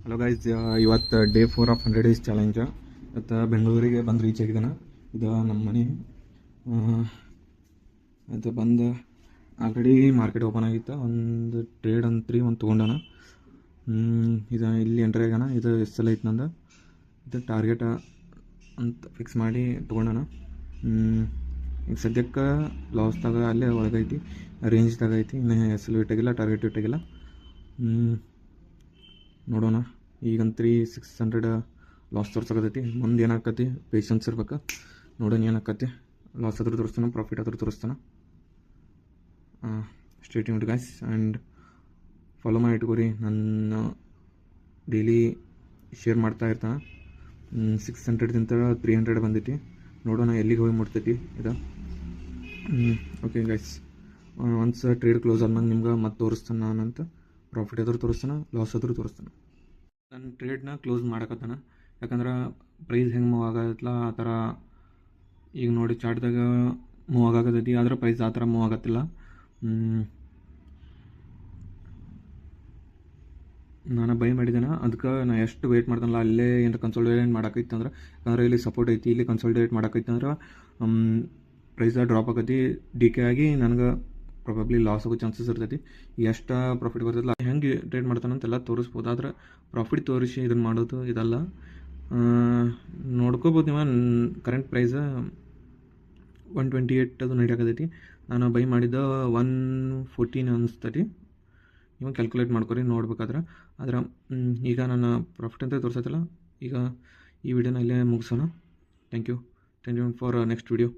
Hello guys, ಇವತ್ತು day 4 of 100 days challenge. ಇವತ್ತು ಬೆಂಗಳೂರಿಗೆ ಬಂದು ರೀಚ್ ಆಗಿದ್ದಾನೆ. ಇದು ನಮ್ಮ ಮನೆ. ಅದು ಬಂದು ಆಲ್ರೆಡಿ ಮಾರ್ಕೆಟ್ ಓಪನ್ ಆಗಿತ್ತು. ಒಂದು ಟ್ರೇಡ್ ಅಂತ್ರಿ ಒಂದು ತೊಗೊಂಡಾನ. ಇದು ಇಲ್ಲಿ ಎಂಟ್ರಿ ಆಗ್ಯಾನ. ಇದು ಎಷ್ಟು ಸಲ ಐತೆ ನಂದು. ಇದು ಟಾರ್ಗೆಟ್ ಅಂತ ಫಿಕ್ಸ್ ಮಾಡಿ ತೊಗೊಂಡಾನ. ಈಗ ಸದ್ಯಕ್ಕೆ ಲಾಸ್ದಾಗ ಅಲ್ಲೇ ಒಳಗೈತಿ, ರೇಂಜ್ದಾಗ ಐತಿ. ಇನ್ನೂ ಹೆಸರು ಇಟ್ಟಾಗಿಲ್ಲ, ಟಾರ್ಗೆಟ್ ಇಟ್ಟಾಗಿಲ್ಲ. ನೋಡೋಣ. ಈಗಂತ್ರಿ 600 ಲಾಸ್ ತೋರ್ಸಕತ್ತೈತಿ. ಮುಂದೆ ಏನಾಕತಿ ಪೇಷನ್ಸ್ ಇರ್ಬೇಕು. ನೋಡೋಣ ಏನಾಕತಿ. ಲಾಸ್ ಆದರೂ ತೋರಿಸ್ತಾನೆ, ಪ್ರಾಫಿಟ್ ಆದರೂ ತೋರಿಸ್ತಾನೆ. Stay tuned guys and follow ಮಾಡಿ ಇಟ್ಕೋರಿ. ನನ್ನ ಡೈಲಿ ಶೇರ್ ಮಾಡ್ತಾ ಇರ್ತಾನೆ. 600ದಿಂದ 300 ಬಂದೈತಿ. ನೋಡೋಣ ಎಲ್ಲಿಗೆ ಹೋಗಿ ಮುಟ್ತೈತಿ ಇದು. Okay guys, once trade close ಆದ್ಮೇಲೆ ನಿಮ್ಗೆ ಮತ್ತೆ ತೋರಿಸ್ತಾನೆ ನಾನಂತ. ಪ್ರಾಫಿಟ್ ಆದರೂ ತೋರಿಸ್ತಾನೆ, ಲಾಸ್ ಆದರೂ ತೋರಿಸ್ತಾನೆ. ನನ್ನ ಟ್ರೇಡ್ನ ಕ್ಲೋಸ್ ಮಾಡಕತ್ತಾನ. ಯಾಕಂದ್ರೆ ಪ್ರೈಸ್ ಹೆಂಗೆ ಮೂವ್ ಆಗತ್ತಲ್ಲ ಆ ಥರ. ಈಗ ನೋಡಿ ಚಾರ್ಟ್ದಾಗ ಮೂವ್ ಆಗತ್ತೈತಿ, ಆದರೆ ಪ್ರೈಸ್ ಆ ಥರ ಮೂವ್ ಆಗತ್ತಿಲ್ಲ. ನಾನು ಬೈ ಮಾಡಿದ್ದೇನೆ. ಅದಕ್ಕೆ ನಾನು ಎಷ್ಟು ವೆಯ್ಟ್ ಮಾಡ್ತಾನಲ್ಲ, ಅಲ್ಲೇ ಏನು ಕನ್ಸಲ್ಟೇಟ್ ಮಾಡೋಕೈತಿ ಅಂದ್ರೆ, ಯಾಕಂದ್ರೆ ಇಲ್ಲಿ ಸಪೋರ್ಟ್ ಐತಿ, ಇಲ್ಲಿ ಕನ್ಸಲ್ಟೇಟ್ ಮಾಡೋಕೈತಿ ಅಂದ್ರೆ ಪ್ರೈಸ್ ಡ್ರಾಪ್ ಆಕೈತಿ. ಡಿಕೆ ಆಗಿ ನನಗೆ ಪ್ರಾಬಬ್ಲಿ ಲಾಸ್ ಆಗೋ ಚಾನ್ಸಸ್ ಇರ್ತೈತಿ. ಎಷ್ಟು ಪ್ರಾಫಿಟ್ ಬರ್ತೈತಿಲ್ಲ, ಹೆಂಗೆ ಟ್ರೇಡ್ ಮಾಡ್ತಾನಂತೆಲ್ಲ ತೋರಿಸ್ಬೋದು. ಆದರೆ ಪ್ರಾಫಿಟ್ ತೋರಿಸಿ ಇದನ್ನು ಮಾಡೋದು ಇದಲ್ಲ. ನೋಡ್ಕೋಬೋದು ನೀವು. ಕರೆಂಟ್ ಪ್ರೈಸ್ 128 ಅದು ನಡಿಯಾಕತೈತಿ. ನಾನು ಬೈ ಮಾಡಿದ್ದು 114 ಅನಿಸ್ತೈತಿ. ನೀವು ಕ್ಯಾಲ್ಕುಲೇಟ್ ಮಾಡ್ಕೊರಿ ನೋಡ್ಬೇಕಾದ್ರೆ. ಆದರೆ ಈಗ ನನ್ನ ಪ್ರಾಫಿಟ್ ಅಂತ ತೋರಿಸತ್ತಲ್ಲ. ಈಗ ಈ ವಿಡಿಯೋನ ಇಲ್ಲೇ ಮುಗಿಸೋಣ. Thank you for next video.